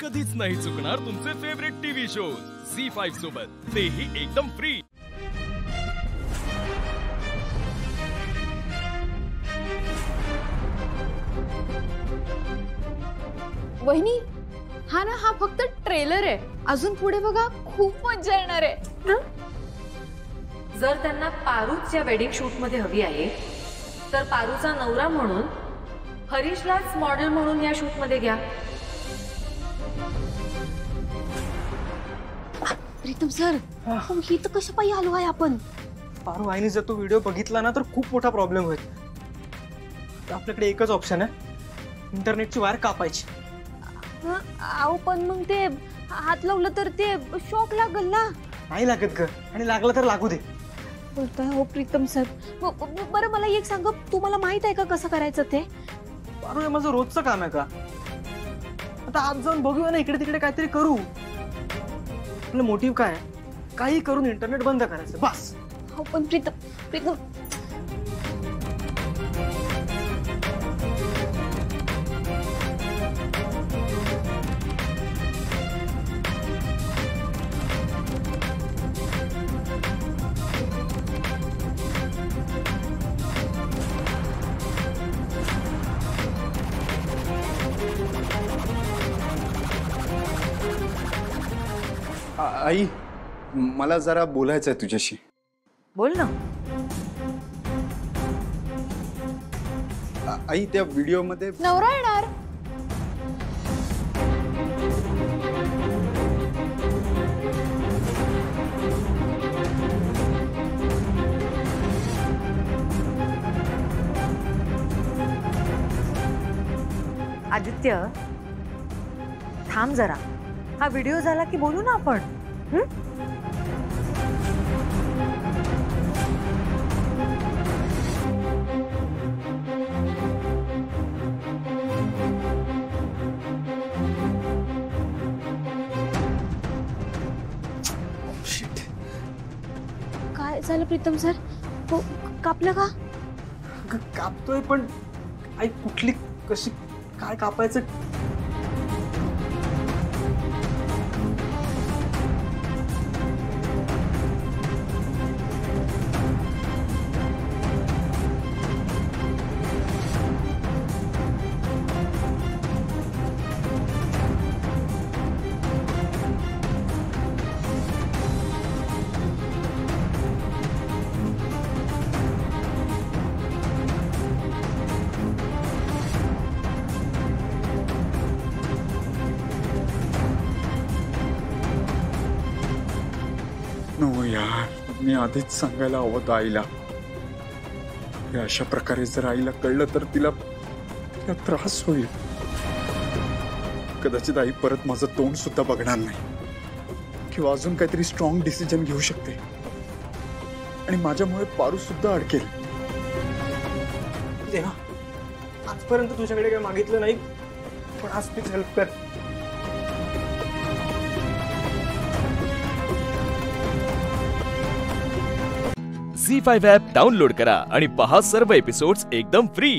कधीच नाही चुकणार तुमचे फेवरेट टीव्ही शोज झी5 सोबत, तेही एकदम फ्री। वहिनी, हा फक्त ट्रेलर आहे, अजून पुढे बघा खूप मजा येणार आहे। जर त्यांना पारूच्या वेडिंग शूट मध्ये हवी आहे तर पारूचा नवरा म्हणून हरीशलाच मॉडेल म्हणून या शूट मध्ये घ्या। प्रीतम सर, ही तर कशा पायी आलो आहे आपण? पारू आईने जर तो व्हिडिओ बघितला ना तर खूप मोठा प्रॉब्लेम होईल। आपल्याकडे एकच ऑप्शन आहे, इंटरनेटची वायर कापायची। आओ पण मग ते हात लावलं तर ते शॉक लागल ना? नाही लागत ग, आणि लागलं तर लागू दे। बोलतोय हो प्रीतम सर। बरं मला एक सांग, तुम्हाला माहित आहे का कसं करायचं ते? पारू हे माझं रोजचं काम आहे का? आता आज जाऊन बघूया ना, इकडे तिकडे काहीतरी करू। आपलं मोटिव्ह काय? काही करून इंटरनेट बंद करायचं बस। हो पण प्रीतम आई, मला जरा बोलायचं आहे तुझ्याशी। बोल ना। आई, त्या व्हिडिओ मध्ये नवरा येणार। आदित्य, थांब जरा, हा व्हिडिओ झाला की बोलू ना आपण। काय झालं प्रीतम सर? हो, कापलं का? कापतोय पण आई कुठली कशी काय कापायचं? नो यार, मी आधीच सांगायला हवं होतं आईला। हे अशा प्रकारे जर आईला कळलं तर तिला त्रास होईल। कदाचित आई परत माझं तोंड सुद्धा बघणार नाही, किंवा अजून काहीतरी स्ट्रॉंग डिसिजन घेऊ शकते, आणि माझ्यामुळे पारू सुद्धा अडकेल। देवा, आजपर्यंत तुझ्याकडे काही मागितलं नाही, पण आज प्लीज हेल्प कर। झी5 ॲप डाउनलोड करा आणि पहा सर्व एपिसोड्स एकदम फ्री।